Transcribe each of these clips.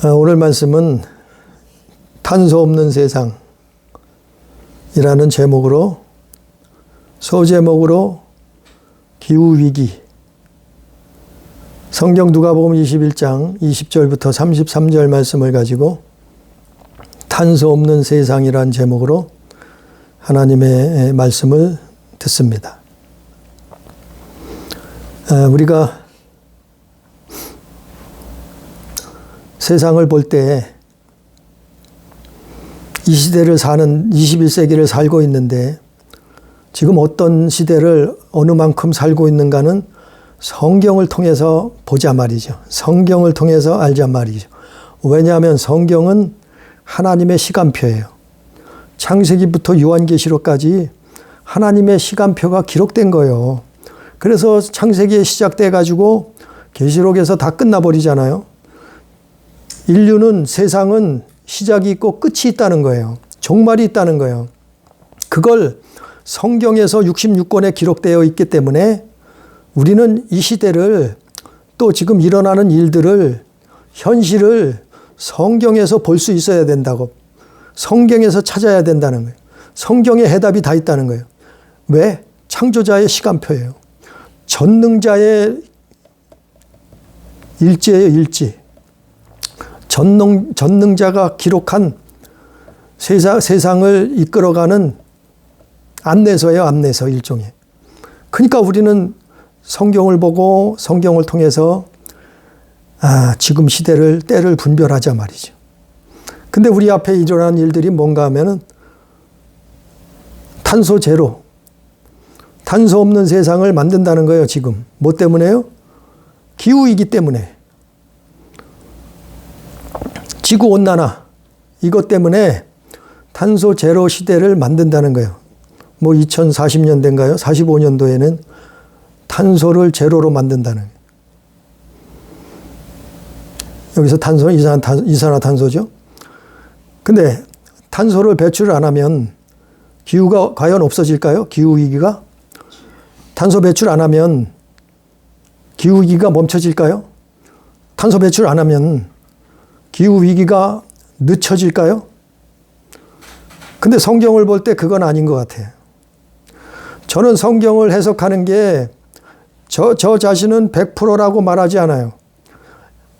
오늘 말씀은 탄소 없는 세상이라는 제목으로, 소제목으로 기후위기, 성경 누가복음 21장 20절부터 33절 말씀을 가지고 탄소 없는 세상이라는 제목으로 하나님의 말씀을 듣습니다. 우리가 세상을 볼 때 이 시대를 사는 21세기를 살고 있는데 지금 어떤 시대를 어느 만큼 살고 있는가는 성경을 통해서 보자 말이죠. 성경을 통해서 알자 말이죠. 왜냐하면 성경은 하나님의 시간표예요. 창세기부터 요한계시록까지 하나님의 시간표가 기록된 거예요. 그래서 창세기에 시작돼 가지고 계시록에서 다 끝나버리잖아요. 인류는, 세상은 시작이 있고 끝이 있다는 거예요. 종말이 있다는 거예요. 그걸 성경에서 66권에 기록되어 있기 때문에 우리는 이 시대를, 또 지금 일어나는 일들을, 현실을 성경에서 볼 수 있어야 된다고. 성경에서 찾아야 된다는 거예요. 성경에 해답이 다 있다는 거예요. 왜? 창조자의 시간표예요. 전능자의 일지예요, 일지. 전능자가 기록한 세상을 이끌어가는 안내서예요, 안내서 일종의. 그러니까 우리는 성경을 보고 성경을 통해서 지금 시대를, 때를 분별하자 말이죠. 근데 우리 앞에 일어난 일들이 뭔가 하면은 탄소 제로, 탄소 없는 세상을 만든다는 거예요, 지금. 뭐 때문에요? 기후위기 때문에. 지구온난화, 이것 때문에 탄소 제로 시대를 만든다는 거예요. 뭐 2040년대인가요? 45년도에는 탄소를 제로로 만든다는 거예요. 여기서 탄소는 이산화탄소죠. 근데 탄소를 배출을 안 하면 기후가 과연 없어질까요? 기후위기가? 탄소 배출 안 하면 기후위기가 멈춰질까요? 탄소 배출 안 하면 기후위기가 늦춰질까요? 근데 성경을 볼 때 그건 아닌 것 같아요. 저는 성경을 해석하는 게 저 자신은 100%라고 말하지 않아요.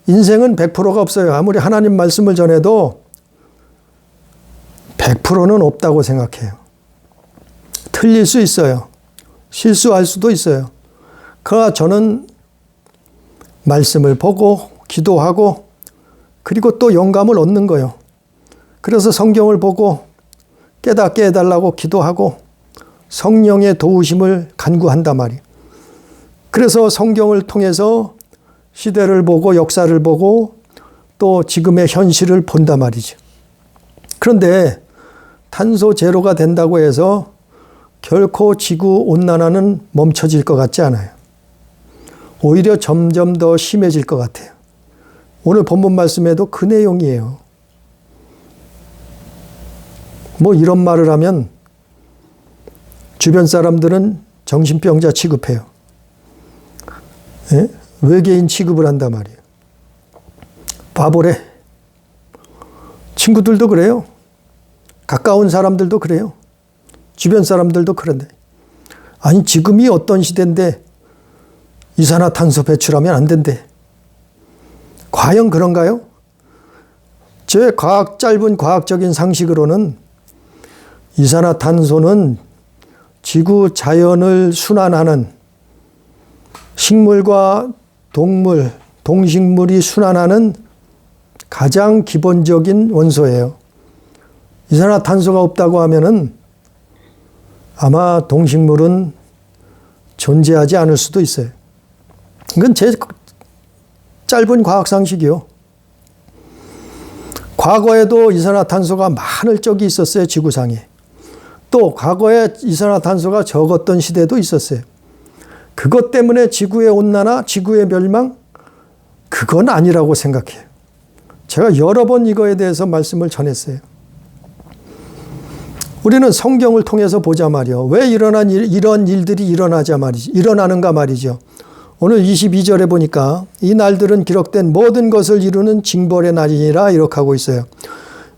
인생은 100%가 없어요. 아무리 하나님 말씀을 전해도 100%는 없다고 생각해요. 틀릴 수 있어요. 실수할 수도 있어요. 그러나 저는 말씀을 보고 기도하고 그리고 또 영감을 얻는 거예요. 그래서 성경을 보고 깨닫게 해달라고 기도하고 성령의 도우심을 간구한단 말이에요. 그래서 성경을 통해서 시대를 보고 역사를 보고 또 지금의 현실을 본단 말이죠. 그런데 탄소 제로가 된다고 해서 결코 지구 온난화는 멈춰질 것 같지 않아요. 오히려 점점 더 심해질 것 같아요. 오늘 본문 말씀에도 그 내용이에요. 뭐 이런 말을 하면 주변 사람들은 정신병자 취급해요. 예? 외계인 취급을 한단 말이에요. 바보래. 친구들도 그래요. 가까운 사람들도 그래요. 주변 사람들도 그런데. 아니, 지금이 어떤 시대인데 이산화탄소 배출하면 안 된대. 과연 그런가요? 제 짧은 과학적인 상식으로는 이산화탄소는 지구 자연을 순환하는 식물과 동물, 동식물이 순환하는 가장 기본적인 원소예요. 이산화탄소가 없다고 하면은 아마 동식물은 존재하지 않을 수도 있어요. 이건 제 짧은 과학 상식이요. 과거에도 이산화탄소가 많을 적이 있었어요, 지구상에. 또 과거에 이산화탄소가 적었던 시대도 있었어요. 그것 때문에 지구의 온난화, 지구의 멸망? 그건 아니라고 생각해요. 제가 여러 번 이거에 대해서 말씀을 전했어요. 우리는 성경을 통해서 보자 말이요. 왜 이런 일들이 일어나는가 말이죠. 오늘 22절에 보니까 이 날들은 기록된 모든 것을 이루는 징벌의 날이니라 이렇게 하고 있어요.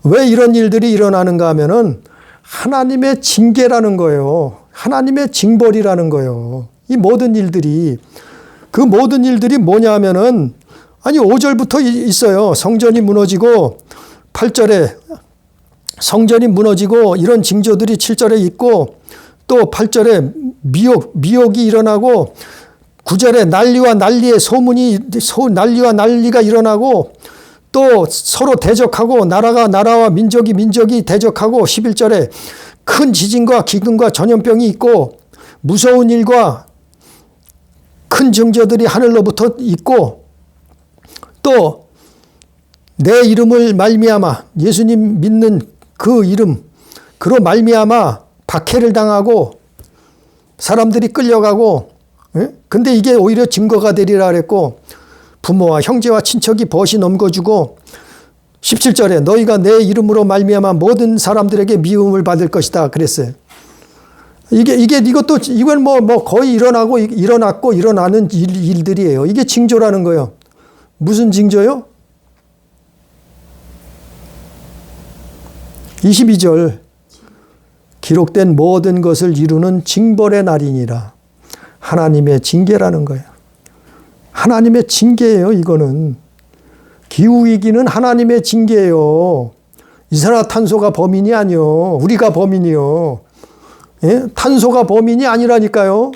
왜 이런 일들이 일어나는가 하면은 하나님의 징계라는 거예요. 하나님의 징벌이라는 거예요. 이 모든 일들이. 그 모든 일들이 뭐냐 하면은 아니 5절부터 있어요. 성전이 무너지고 8절에 성전이 무너지고 이런 징조들이 7절에 있고 또 8절에 미혹이 일어나고 9절에 난리와 난리의 난리와 난리가 일어나고 또 서로 대적하고 나라와 민족이 대적하고 11절에 큰 지진과 기근과 전염병이 있고 무서운 일과 큰 징조들이 하늘로부터 있고 또 내 이름을 말미암아 예수님 믿는 그 이름 그로 말미암아 박해를 당하고 사람들이 끌려가고 근데 이게 오히려 증거가 되리라 그랬고 부모와 형제와 친척이 벗이 넘겨주고 17절에 너희가 내 이름으로 말미암아 모든 사람들에게 미움을 받을 것이다 그랬어요. 이건 뭐 거의 일어났고 일어나는 일들이에요. 이게 징조라는 거예요. 무슨 징조요? 22절 기록된 모든 것을 이루는 징벌의 날이니라. 하나님의 징계라는 거예요. 하나님의 징계예요. 이거는 기후위기는 하나님의 징계예요. 이산화탄소가 범인이 아니요. 우리가 범인이요. 예? 탄소가 범인이 아니라니까요.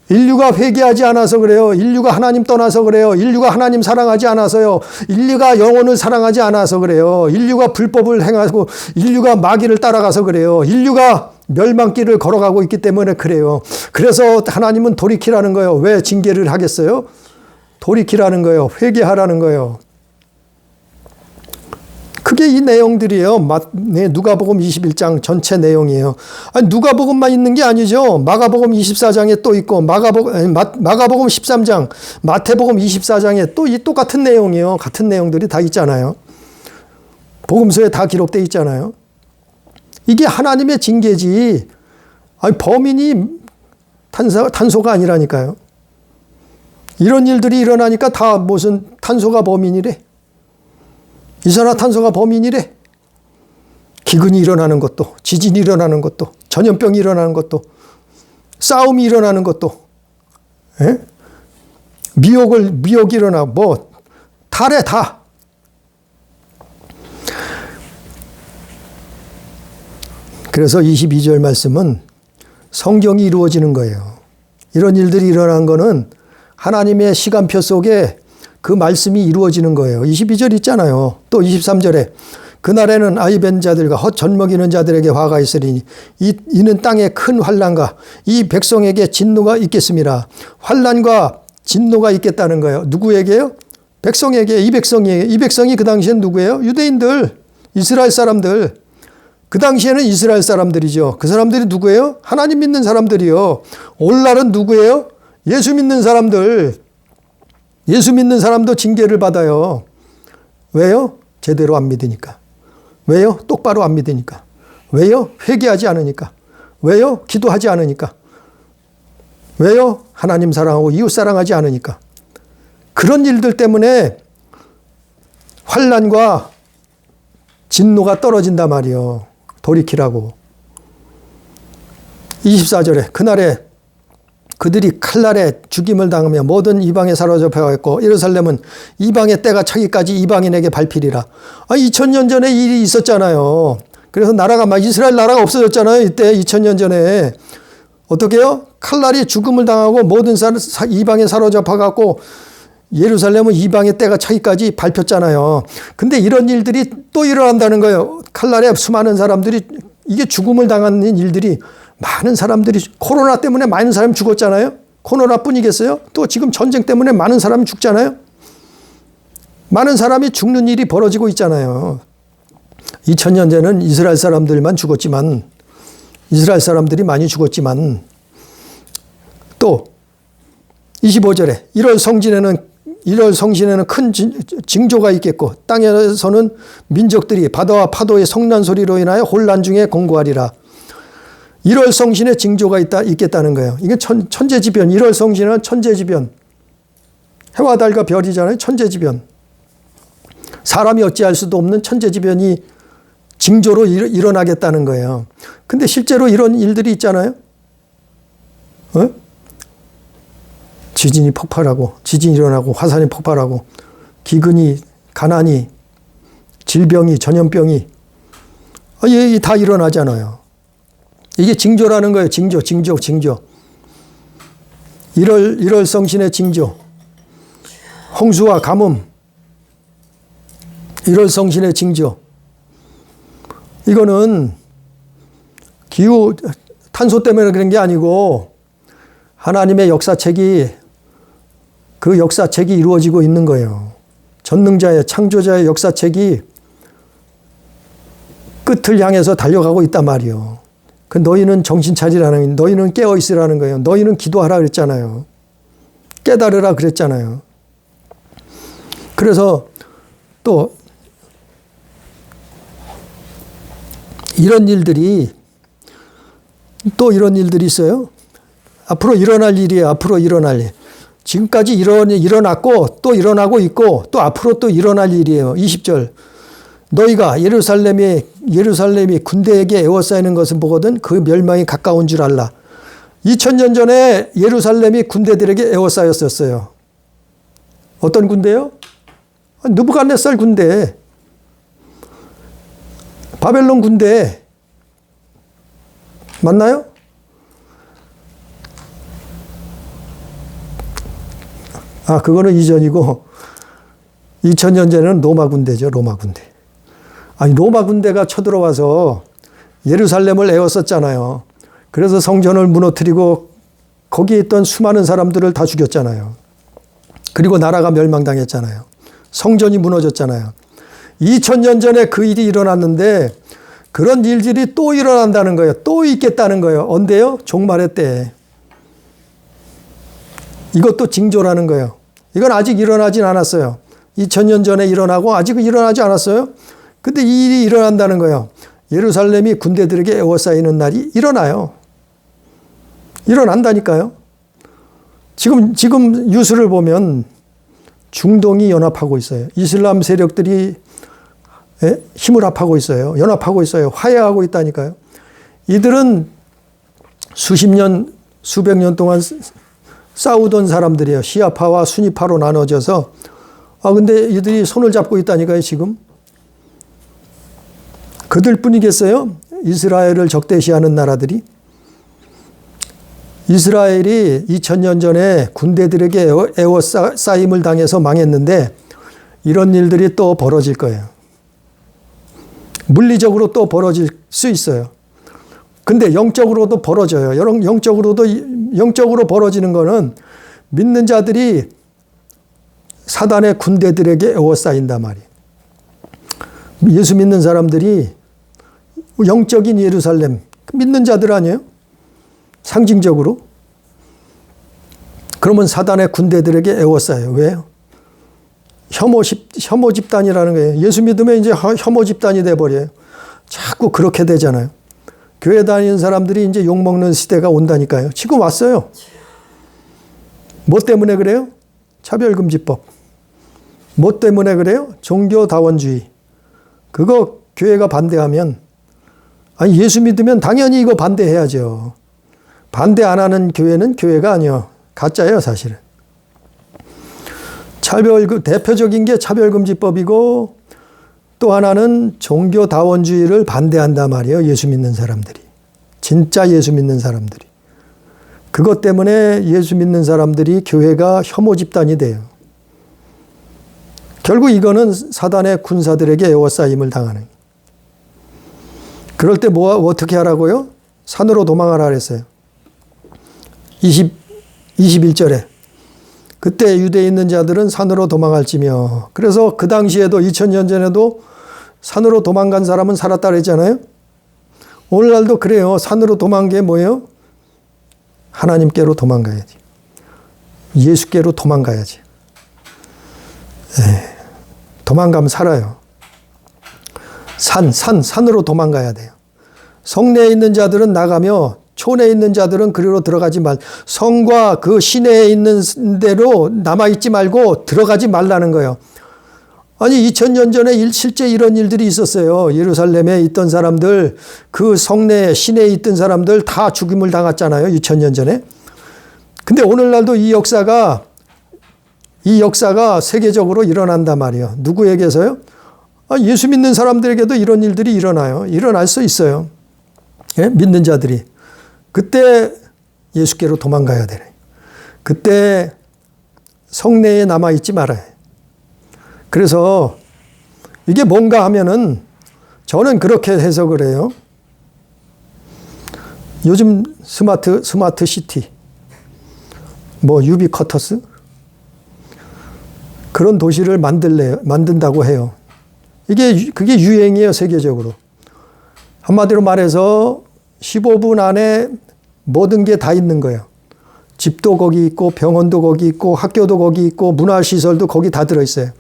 인류가 회개하지 않아서 그래요. 인류가 하나님 떠나서 그래요. 인류가 하나님 사랑하지 않아서요. 인류가 영혼을 사랑하지 않아서 그래요. 인류가 불법을 행하고 인류가 마귀를 따라가서 그래요. 인류가 멸망길을 걸어가고 있기 때문에 그래요. 그래서 하나님은 돌이키라는 거예요. 왜 징계를 하겠어요? 돌이키라는 거예요. 회개하라는 거예요. 그게 이 내용들이에요. 누가복음 21장 전체 내용이에요. 아니, 누가복음만 있는 게 아니죠. 마가복음 24장에 또 있고 마가복음 13장, 마태복음 24장에 또 이 똑같은 내용이에요. 같은 내용들이 다 있잖아요. 복음서에 다 기록되어 있잖아요. 이게 하나님의 징계지. 아니, 범인이 탄소가 아니라니까요. 이런 일들이 일어나니까 다 무슨 탄소가 범인이래. 이산화탄소가 범인이래. 기근이 일어나는 것도, 지진이 일어나는 것도, 전염병이 일어나는 것도, 싸움이 일어나는 것도, 예? 미혹이 일어나고, 뭐, 다래, 다. 그래서 22절 말씀은 성경이 이루어지는 거예요. 이런 일들이 일어난 거는 하나님의 시간표 속에 그 말씀이 이루어지는 거예요. 22절 있잖아요. 또 23절에 그날에는 아이벤 자들과 헛 젖먹이는 자들에게 화가 있으리니 이는 땅에 큰 환난과 이 백성에게 진노가 있겠습니다. 환난과 진노가 있겠다는 거예요. 누구에게요? 백성에게. 이 백성이 그 당시엔 누구예요? 유대인들, 이스라엘 사람들. 그 당시에는 이스라엘 사람들이죠. 그 사람들이 누구예요? 하나님 믿는 사람들이요. 오늘날은 누구예요? 예수 믿는 사람들. 예수 믿는 사람도 징계를 받아요. 왜요? 제대로 안 믿으니까. 왜요? 똑바로 안 믿으니까. 왜요? 회개하지 않으니까. 왜요? 기도하지 않으니까. 왜요? 하나님 사랑하고 이웃 사랑하지 않으니까. 그런 일들 때문에 환난과 진노가 떨어진단 말이요. 돌이키라고. 24절에 그날에 그들이 칼날에 죽임을 당하며 모든 이방에 사로잡혀가고 예루살렘은 이방의 때가 차기까지 이방인에게 밟히리라. 2000년 전에 일이 있었잖아요. 그래서 이스라엘 나라가 없어졌잖아요. 이때 2000년 전에. 어떻게 해요? 칼날이 죽음을 당하고 모든 이방에 사로잡혀가고 예루살렘은 이방의 때가 차기까지 밟혔잖아요. 근데 이런 일들이 또 일어난다는 거예요. 칼날에 수많은 사람들이 이게 죽음을 당하는 일들이 많은 사람들이 코로나 때문에 많은 사람이 죽었잖아요. 코로나뿐이겠어요? 또 지금 전쟁 때문에 많은 사람이 죽잖아요. 많은 사람이 죽는 일이 벌어지고 있잖아요. 2000년 전에는 이스라엘 사람들만 죽었지만 이스라엘 사람들이 많이 죽었지만 또 25절에 1월 성신에는 큰 징조가 있겠고 땅에서는 민족들이 바다와 파도의 성난 소리로 인하여 혼란 중에 공고하리라. 일월 성신의 징조가 있겠다는 거예요. 이게 천재지변, 일월 성신은 천재지변. 해와 달과 별이잖아요. 천재지변. 사람이 어찌할 수도 없는 천재지변이 징조로 일어나겠다는 거예요. 근데 실제로 이런 일들이 있잖아요. 어? 지진이 폭발하고, 지진이 일어나고, 화산이 폭발하고, 기근이, 가난이, 질병이, 전염병이, 이게 다 일어나잖아요. 이게 징조라는 거예요. 징조. 1월 성신의 징조. 홍수와 가뭄. 1월 성신의 징조. 이거는 기후, 탄소 때문에 그런 게 아니고 하나님의 역사책이 그 역사책이 이루어지고 있는 거예요. 전능자의 창조자의 역사책이 끝을 향해서 달려가고 있단 말이에요. 그 너희는 정신 차리라는, 너희는 깨어 있으라는 거예요. 너희는 기도하라 그랬잖아요. 깨달으라 그랬잖아요. 그래서 또 이런 일들이 있어요. 앞으로 일어날 일이에요. 앞으로 일어날 일. 지금까지 일어났고 또 일어나고 있고 또 앞으로 또 일어날 일이에요. 20절. 너희가 예루살렘이 군대에게 에워싸이는 것을 보거든 그 멸망이 가까운 줄 알라. 2000년 전에 예루살렘이 군대들에게 에워싸였었어요. 어떤 군대요? 느부갓네살 군대. 바벨론 군대. 맞나요? 그거는 이전이고 2000년 전에는 로마 군대죠. 로마 군대. 로마 군대가 쳐들어와서 예루살렘을 에워쌌잖아요. 그래서 성전을 무너뜨리고 거기에 있던 수많은 사람들을 다 죽였잖아요. 그리고 나라가 멸망당했잖아요. 성전이 무너졌잖아요. 2000년 전에 그 일이 일어났는데 그런 일들이 또 일어난다는 거예요. 또 있겠다는 거예요. 언제요? 종말의 때. 이것도 징조라는 거예요. 이건 아직 일어나진 않았어요. 2000년 전에 일어나고 아직은 일어나지 않았어요. 근데 이 일이 일어난다는 거예요. 예루살렘이 군대들에게 에워싸이는 날이 일어나요. 일어난다니까요. 지금 뉴스를 보면 중동이 연합하고 있어요. 이슬람 세력들이 힘을 합하고 있어요. 연합하고 있어요. 화해하고 있다니까요. 이들은 수십 년, 수백 년 동안 싸우던 사람들이에요. 시아파와 수니파로 나눠져서. 근데 이들이 손을 잡고 있다니까요, 지금. 그들 뿐이겠어요? 이스라엘을 적대시하는 나라들이. 이스라엘이 2000년 전에 군대들에게 에워싸임을 당해서 망했는데 이런 일들이 또 벌어질 거예요. 물리적으로 또 벌어질 수 있어요. 근데 영적으로도 벌어져요. 영적으로 벌어지는 거는 믿는 자들이 사단의 군대들에게 에워싸인단 말이에요. 예수 믿는 사람들이 영적인 예루살렘, 믿는 자들 아니에요? 상징적으로. 그러면 사단의 군대들에게 에워싸요. 왜요? 혐오 집단이라는 거예요. 예수 믿으면 이제 혐오 집단이 돼버려요. 자꾸 그렇게 되잖아요. 교회 다니는 사람들이 이제 욕먹는 시대가 온다니까요. 지금 왔어요. 뭐 때문에 그래요? 차별금지법. 뭐 때문에 그래요? 종교다원주의. 그거 교회가 반대하면, 예수 믿으면 당연히 이거 반대해야죠. 반대 안 하는 교회는 교회가 아니에요. 가짜예요, 사실은. 대표적인 게 차별금지법이고 또 하나는 종교다원주의를 반대한단 말이에요. 예수 믿는 사람들이. 진짜 예수 믿는 사람들이. 그것 때문에 예수 믿는 사람들이 교회가 혐오 집단이 돼요. 결국 이거는 사단의 군사들에게 에워싸임을 당하는. 그럴 때 어떻게 하라고요? 산으로 도망하라 그랬어요. 21절에. 그때 유대에 있는 자들은 산으로 도망할지며. 그래서 그 당시에도 2000년 전에도 산으로 도망간 사람은 살았다 그랬잖아요. 오늘날도 그래요. 산으로 도망간 게 뭐예요? 하나님께로 도망가야지. 예수께로 도망가야지. 도망가면 살아요. 산으로 도망가야 돼요. 성내에 있는 자들은 나가며 촌에 있는 자들은 그리로 들어가지 말. 성과 그 시내에 있는 대로 남아있지 말고 들어가지 말라는 거예요. 아니 2000년 전에 실제 이런 일들이 있었어요. 예루살렘에 있던 사람들, 그 성내 시내에 있던 사람들 다 죽임을 당했잖아요. 2000년 전에. 근데 오늘날도 이 역사가 세계적으로 일어난단 말이에요. 누구에게서요? 예수 믿는 사람들에게도 이런 일들이 일어나요. 일어날 수 있어요. 예? 믿는 자들이. 그때 예수께로 도망가야 되네. 그때 성내에 남아있지 말아요. 그래서 이게 뭔가 하면은 저는 그렇게 해석을 해요. 요즘 스마트 시티, 뭐 유비쿼터스 그런 도시를 만든다고 해요. 그게 유행이에요, 세계적으로. 한마디로 말해서 15분 안에 모든 게 다 있는 거예요. 집도 거기 있고 병원도 거기 있고 학교도 거기 있고 문화시설도 거기 다 들어있어요.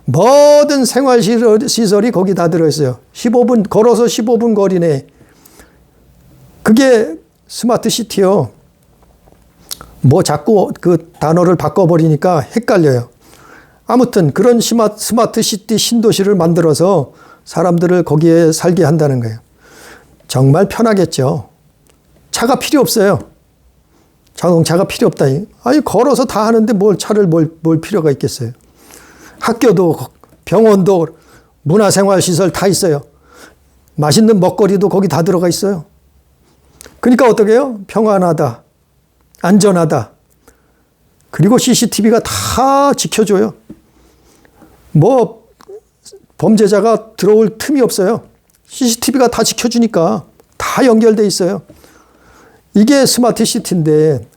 모든 생활시설이 거기 다 들어있어요. 걸어서 15분 거리네. 그게 스마트 시티요. 뭐 자꾸 그 단어를 바꿔버리니까 헷갈려요. 아무튼 그런 스마트 시티 신도시를 만들어서 사람들을 거기에 살게 한다는 거예요. 정말 편하겠죠. 차가 필요 없어요. 자동차가 필요 없다. 아니 걸어서 다 하는데 차를 몰 필요가 있겠어요. 학교도 병원도 문화생활시설 다 있어요. 맛있는 먹거리도 거기 다 들어가 있어요. 그러니까 어떻게 해요? 평안하다. 안전하다. 그리고 CCTV가 다 지켜줘요. 뭐 범죄자가 들어올 틈이 없어요. CCTV가 다 지켜주니까 다 연결돼 있어요. 이게 스마트 시티인데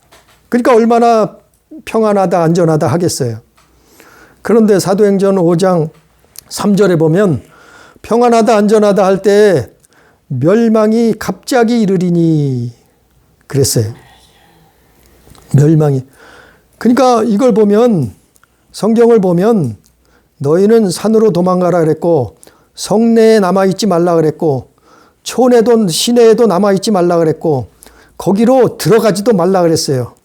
그러니까 얼마나 평안하다 안전하다 하겠어요. 그런데 사도행전 5장 3절에 보면 평안하다 안전하다 할 때 멸망이 갑자기 이르리니 그랬어요. 멸망이. 그러니까 이걸 보면 성경을 보면 너희는 산으로 도망가라 그랬고 성내에 남아있지 말라 그랬고 촌에도 시내에도 남아있지 말라 그랬고 거기로 들어가지도 말라 그랬어요.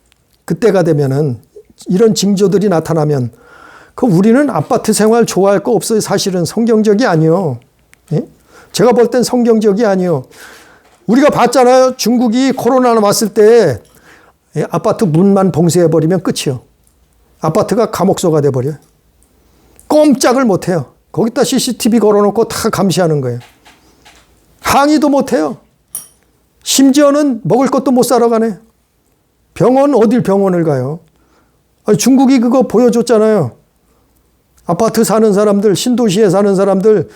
그때가 되면은 이런 징조들이 나타나면 우리는 아파트 생활 좋아할 거 없어요. 사실은 성경적이 아니요. 예? 제가 볼 땐 성경적이 아니요. 우리가 봤잖아요. 중국이 코로나 왔을 때 아파트 문만 봉쇄해버리면 끝이요. 아파트가 감옥소가 돼버려요. 꼼짝을 못해요. 거기다 CCTV 걸어놓고 다 감시하는 거예요. 항의도 못해요. 심지어는 먹을 것도 못 사러 가네. 어딜 병원을 가요. 중국이 그거 보여줬잖아요. 아파트 사는 사람들, 신도시에 사는 사람들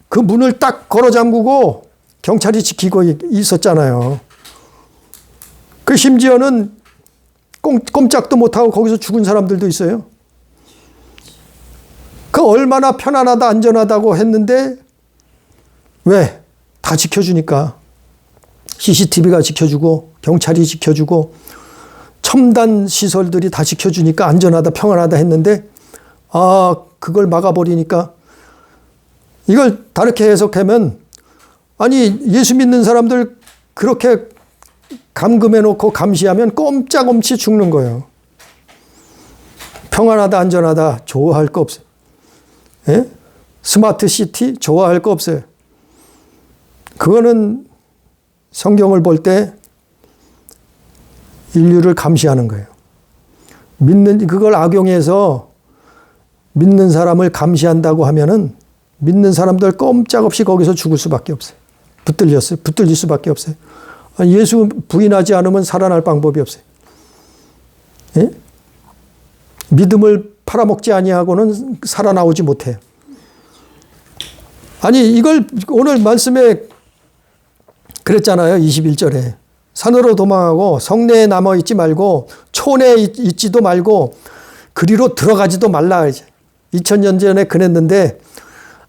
그 문을 딱 걸어 잠그고 경찰이 지키고 있었잖아요. 그 심지어는 꼼짝도 못하고 거기서 죽은 사람들도 있어요. 그 얼마나 편안하다 안전하다고 했는데 왜? 다 지켜주니까. CCTV가 지켜주고 경찰이 지켜주고 첨단 시설들이 다 지켜주니까 안전하다 평안하다 했는데 그걸 막아버리니까 이걸 다르게 해석하면 아니 예수 믿는 사람들 그렇게 감금해놓고 감시하면 꼼짝없이 죽는 거예요. 평안하다 안전하다 좋아할 거 없어요. 예? 스마트 시티 좋아할 거 없어요. 그거는 성경을 볼 때 인류를 감시하는 거예요. 그걸 악용해서 믿는 사람을 감시한다고 하면은 믿는 사람들 꼼짝없이 거기서 죽을 수밖에 없어요. 붙들릴 수밖에 없어요. 예수 부인하지 않으면 살아날 방법이 없어요. 예? 믿음을 팔아먹지 아니하고는 살아나오지 못해요. 아니 이걸 오늘 말씀에 그랬잖아요. 21절에. 산으로 도망하고 성내에 남아있지 말고 촌에 있지도 말고 그리로 들어가지도 말라. 2000년 전에 그랬는데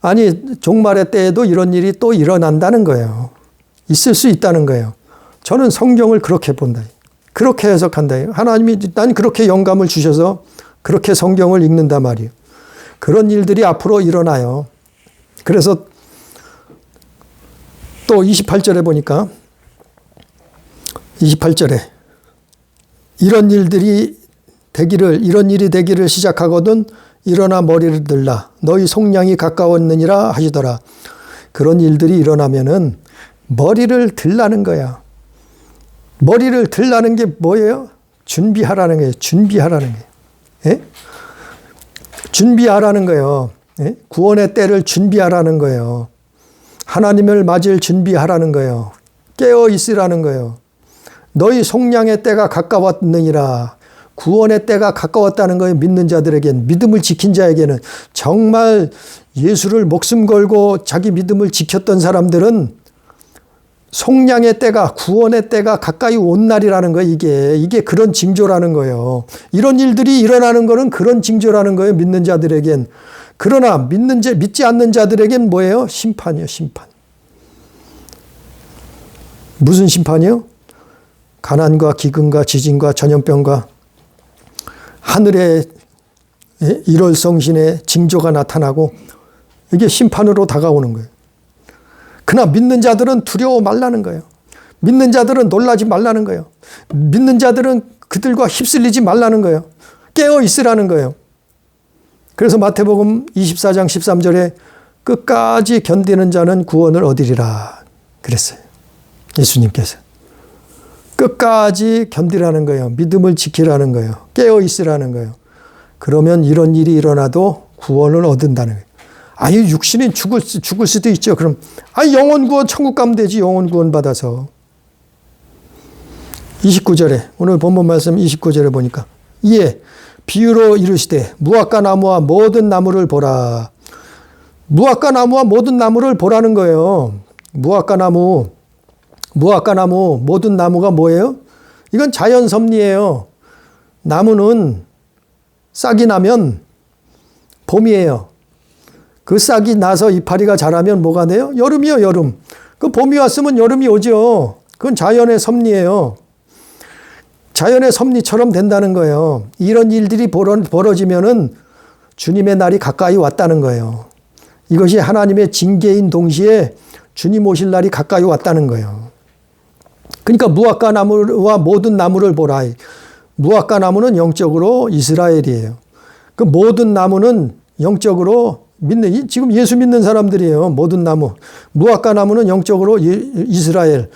아니 종말의 때에도 이런 일이 또 일어난다는 거예요. 있을 수 있다는 거예요. 저는 성경을 그렇게 본다. 그렇게 해석한다. 하나님이 난 그렇게 영감을 주셔서 그렇게 성경을 읽는단 말이에요. 그런 일들이 앞으로 일어나요. 그래서 또 28절에 보니까 28절에 이런 일이 되기를 시작하거든 일어나 머리를 들라 너희 속량이 가까웠느니라 하시더라. 그런 일들이 일어나면은 머리를 들라는 거야. 머리를 들라는 게 뭐예요? 준비하라는 거예요. 준비하라는 거예요. 예? 준비하라는 거예요. 예? 구원의 때를 준비하라는 거예요. 하나님을 맞을 준비하라는 거예요. 깨어 있으라는 거예요. 너희 속량의 때가 가까웠느니라. 구원의 때가 가까웠다는 거예요. 믿는 자들에겐, 믿음을 지킨 자에게는. 정말 예수를 목숨 걸고 자기 믿음을 지켰던 사람들은 속량의 때가, 구원의 때가 가까이 온 날이라는 거예요. 이게 그런 징조라는 거예요. 이런 일들이 일어나는 거는 그런 징조라는 거예요. 믿는 자들에겐. 그러나 믿지 않는 자들에겐 뭐예요? 심판이요, 심판. 무슨 심판이요? 가난과 기근과 지진과 전염병과 하늘의 일월성신의 징조가 나타나고 이게 심판으로 다가오는 거예요. 그러나 믿는 자들은 두려워 말라는 거예요. 믿는 자들은 놀라지 말라는 거예요. 믿는 자들은 그들과 휩쓸리지 말라는 거예요. 깨어 있으라는 거예요. 그래서 마태복음 24장 13절에 끝까지 견디는 자는 구원을 얻으리라 그랬어요. 예수님께서. 끝까지 견디라는 거예요. 믿음을 지키라는 거예요. 깨어 있으라는 거예요. 그러면 이런 일이 일어나도 구원을 얻는다는 거예요. 아니 육신이 죽을 수도 있죠. 그럼 영혼 구원 천국 가면 되지. 영혼 구원 받아서. 29절에 오늘 본문 말씀 29절에 보니까 이에 비유로 이르시되 무화과 나무와 모든 나무를 보라. 무화과 나무와 모든 나무를 보라는 거예요. 무화과 나무 모든 나무가 뭐예요? 이건 자연 섭리예요. 나무는 싹이 나면 봄이에요. 그 싹이 나서 이파리가 자라면 뭐가 돼요? 여름이요, 여름. 그 봄이 왔으면 여름이 오죠. 그건 자연의 섭리예요. 자연의 섭리처럼 된다는 거예요. 이런 일들이 벌어지면은 주님의 날이 가까이 왔다는 거예요. 이것이 하나님의 징계인 동시에 주님 오실 날이 가까이 왔다는 거예요. 그러니까 무화과 나무와 모든 나무를 보라. 무화과 나무는 영적으로 이스라엘이에요. 그 모든 나무는 영적으로 지금 예수 믿는 사람들이에요. 모든 나무. 무화과 나무는 영적으로 이스라엘.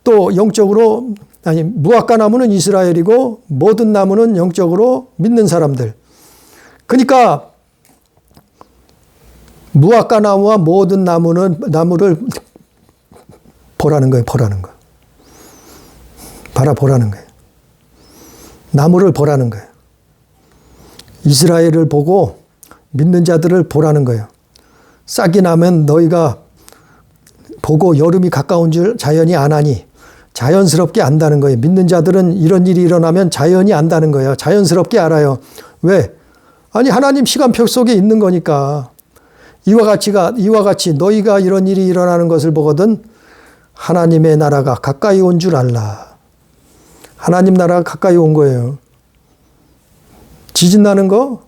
또 영적으로, 무화과 나무는 이스라엘이고 모든 나무는 영적으로 믿는 사람들. 그러니까 무화과 나무와 모든 나무를 보라는 거예요. 바라보라는 거예요. 나무를 보라는 거예요. 이스라엘을 보고 믿는 자들을 보라는 거예요. 싹이 나면 너희가 보고 여름이 가까운 줄 자연이 아나니 자연스럽게 안다는 거예요. 믿는 자들은 이런 일이 일어나면 자연이 안다는 거예요. 자연스럽게 알아요. 왜? 하나님 시간표 속에 있는 거니까. 이와 같이 너희가 이런 일이 일어나는 것을 보거든 하나님의 나라가 가까이 온 줄 알라. 하나님 나라가 가까이 온 거예요. 지진 나는 거,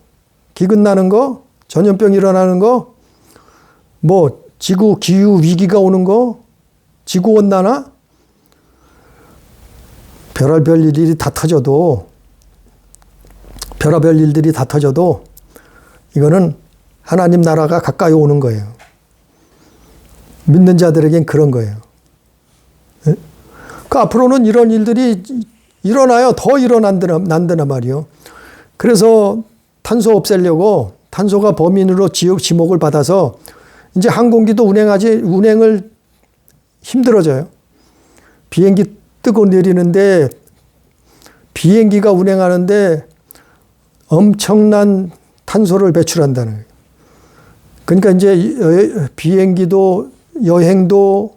기근 나는 거, 전염병 일어나는 거, 지구 기후 위기가 오는 거, 지구 온난화, 별의별 일들이 다 터져도 이거는 하나님 나라가 가까이 오는 거예요. 믿는 자들에겐 그런 거예요. 그 앞으로는 이런 일들이 일어나요. 더 일어난다나 말이요. 그래서 탄소 없애려고 탄소가 범인으로 지목을 받아서 이제 항공기도 운행을 힘들어져요. 비행기 뜨고 내리는데 비행기가 운행하는데 엄청난 탄소를 배출한다는 거예요. 그러니까 이제 비행기도 여행도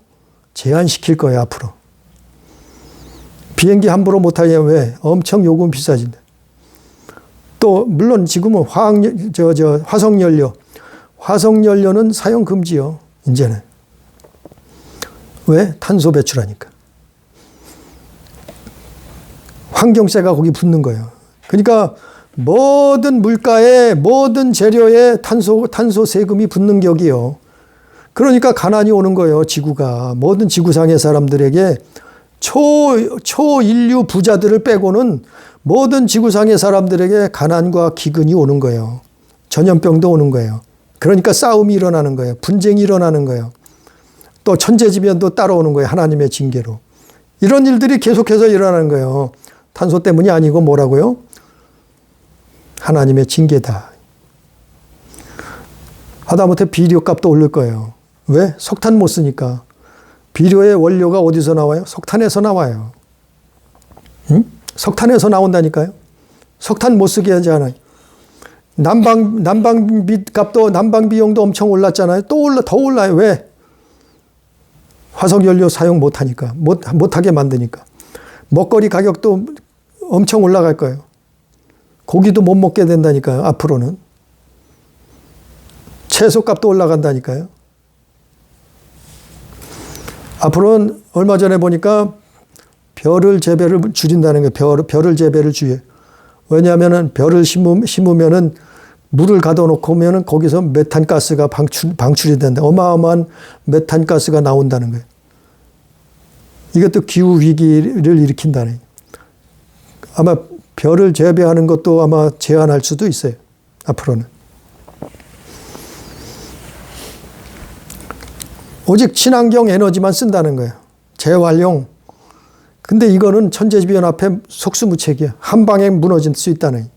제한시킬 거예요, 앞으로. 비행기 함부로 못하게 왜? 엄청 요금 비싸진다. 또 물론 지금은 화석연료는 사용 금지요. 이제는. 왜? 탄소 배출하니까. 환경세가 거기 붙는 거예요. 그러니까 모든 물가에 모든 재료에 탄소 세금이 붙는 격이요. 그러니까 가난이 오는 거예요. 지구가. 모든 지구상의 사람들에게 초인류 부자들을 빼고는 모든 지구상의 사람들에게 가난과 기근이 오는 거예요. 전염병도 오는 거예요. 그러니까 싸움이 일어나는 거예요. 분쟁이 일어나는 거예요. 또 천재지변도 따라오는 거예요. 하나님의 징계로. 이런 일들이 계속해서 일어나는 거예요. 탄소 때문이 아니고 뭐라고요? 하나님의 징계다. 하다못해 비료값도 오를 거예요. 왜? 석탄 못 쓰니까. 비료의 원료가 어디서 나와요? 석탄에서 나와요. 응? 석탄에서 나온다니까요. 석탄 못 쓰게 하지 않아요. 난방비 값도, 난방 비용도 엄청 올랐잖아요. 더 올라요. 왜? 화석연료 사용 못하니까. 못하게 만드니까. 먹거리 가격도 엄청 올라갈 거예요. 고기도 못 먹게 된다니까요. 앞으로는. 채소값도 올라간다니까요. 앞으로는 얼마 전에 보니까 벼를 재배를 줄인다는 거예요. 벼를 재배를 줄여요. 왜냐하면 벼를 심으면은 물을 가둬놓고 오면은 거기서 메탄가스가 방출이 된다. 어마어마한 메탄가스가 나온다는 거예요. 이것도 기후 위기를 일으킨다는 거예요. 아마 벼를 재배하는 것도 아마 제한할 수도 있어요. 앞으로는. 오직 친환경 에너지만 쓴다는 거예요. 재활용. 근데 이거는 천재지변 앞에 속수무책이야. 한 방에 무너질 수 있다는 거예요.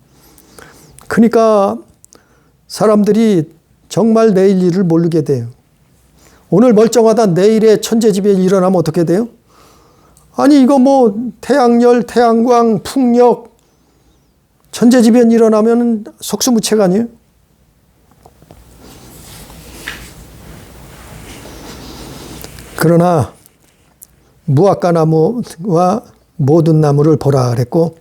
그러니까 사람들이 정말 내일 일을 모르게 돼요. 오늘 멀쩡하다 내일에 천재지변이 일어나면 어떻게 돼요? 아니 이거 뭐 태양열, 태양광, 풍력, 천재지변이 일어나면 속수무책 아니에요? 그러나 무화과나무와 모든 나무를 보라 그랬고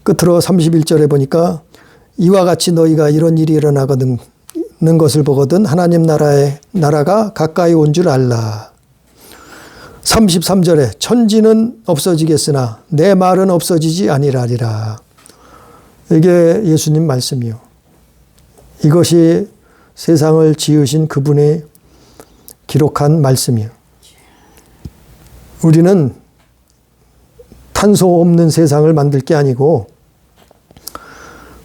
끝으로 31절에 보니까 이와 같이 너희가 이런 일이 일어나거든 는 것을 보거든 하나님 나라가 가까이 온 줄 알라. 33절에 천지는 없어지겠으나 내 말은 없어지지 아니라리라. 이게 예수님 말씀이요. 이것이 세상을 지으신 그분이 기록한 말씀이요. 우리는 탄소 없는 세상을 만들 게 아니고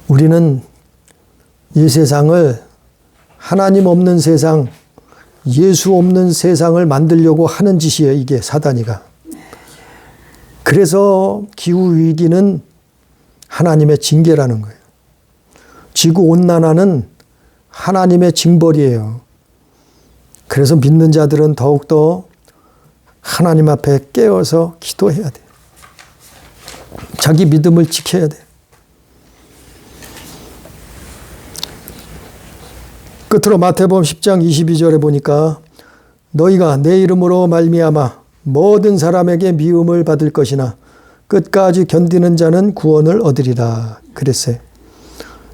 우리는 이 세상을 하나님 없는 세상, 예수 없는 세상을 만들려고 하는 짓이에요. 이게 사단이가. 그래서 기후위기는 하나님의 징계라는 거예요. 지구온난화는 하나님의 징벌이에요. 그래서 믿는 자들은 더욱더 하나님 앞에 깨어서 기도해야 돼요. 자기 믿음을 지켜야 돼요. 끝으로 마태복음 10장 22절에 보니까 너희가 내 이름으로 말미암아 모든 사람에게 미움을 받을 것이나 끝까지 견디는 자는 구원을 얻으리라 그랬어요.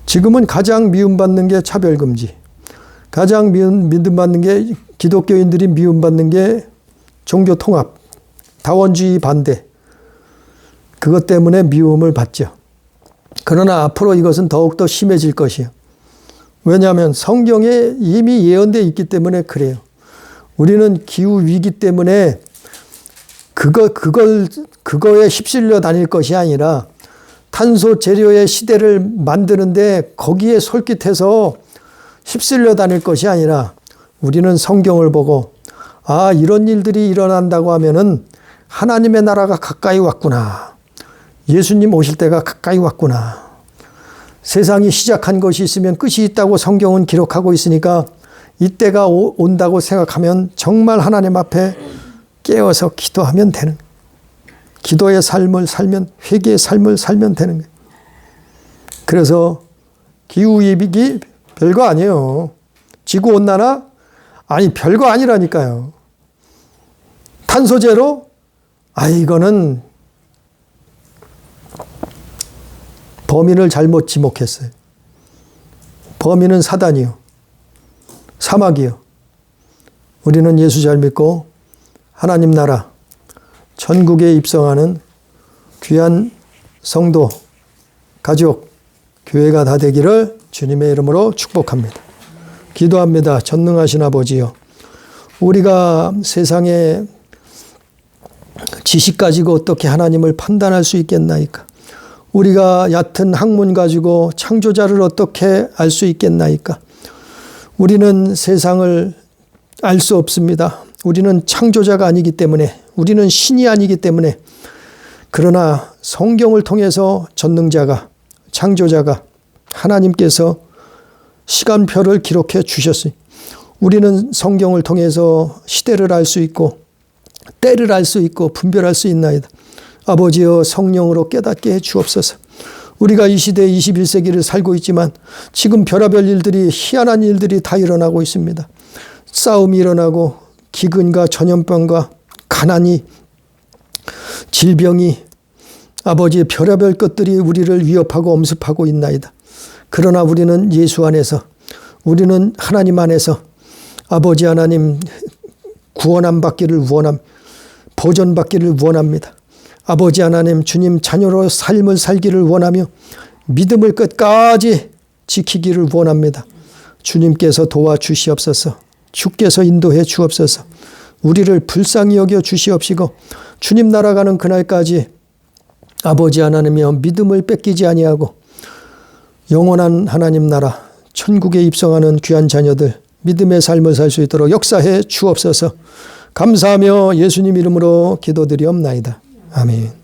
지금은 가장 미움받는 게 차별금지, 가장 미움받는 게 기독교인들이 미움받는 게 종교통합, 다원주의 반대, 그것 때문에 미움을 받죠. 그러나 앞으로 이것은 더욱더 심해질 것이에요. 왜냐하면 성경에 이미 예언되어 있기 때문에 그래요. 우리는 기후위기 때문에 그거에 휩쓸려 다닐 것이 아니라 탄소 제로의 시대를 만드는데 거기에 솔깃해서 휩쓸려 다닐 것이 아니라 우리는 성경을 보고 아, 이런 일들이 일어난다고 하면은 하나님의 나라가 가까이 왔구나. 예수님 오실 때가 가까이 왔구나. 세상이 시작한 것이 있으면 끝이 있다고 성경은 기록하고 있으니까 이때가 온다고 생각하면 정말 하나님 앞에 깨어서 기도하면 되는 거예요. 기도의 삶을 살면, 회개의 삶을 살면 되는 거예요. 그래서 기후위기 별거 아니에요. 지구온난화? 아니 별거 아니라니까요. 탄소제로? 아, 이거는 범인을 잘못 지목했어요. 범인은 사단이요. 사막이요. 우리는 예수 잘 믿고 하나님 나라, 천국에 입성하는 귀한 성도, 가족, 교회가 다 되기를 주님의 이름으로 축복합니다. 기도합니다. 전능하신 아버지요. 우리가 세상에 지식 가지고 어떻게 하나님을 판단할 수 있겠나이까? 우리가 얕은 학문 가지고 창조자를 어떻게 알 수 있겠나이까? 우리는 세상을 알 수 없습니다. 우리는 창조자가 아니기 때문에, 우리는 신이 아니기 때문에. 그러나 성경을 통해서 전능자가, 창조자가, 하나님께서 시간표를 기록해 주셨으니 우리는 성경을 통해서 시대를 알 수 있고 때를 알 수 있고 분별할 수 있나이다. 아버지여, 성령으로 깨닫게 해 주옵소서. 우리가 이 시대 21세기를 살고 있지만 지금 별의별 일들이, 희한한 일들이 다 일어나고 있습니다. 싸움이 일어나고 기근과 전염병과 가난이, 질병이, 아버지의 별의별 것들이 우리를 위협하고 엄습하고 있나이다. 그러나 우리는 예수 안에서, 우리는 하나님 안에서 아버지 하나님 구원함 받기를 보전받기를 원합니다. 아버지 하나님, 주님 자녀로 삶을 살기를 원하며 믿음을 끝까지 지키기를 원합니다. 주님께서 도와주시옵소서. 주께서 인도해 주옵소서. 우리를 불쌍히 여겨 주시옵시고 주님 날아가는 그날까지 아버지 하나님이여 믿음을 뺏기지 아니하고 영원한 하나님 나라 천국에 입성하는 귀한 자녀들 믿음의 삶을 살 수 있도록 역사해 주옵소서. 감사하며 예수님 이름으로 기도드리옵나이다. 아멘.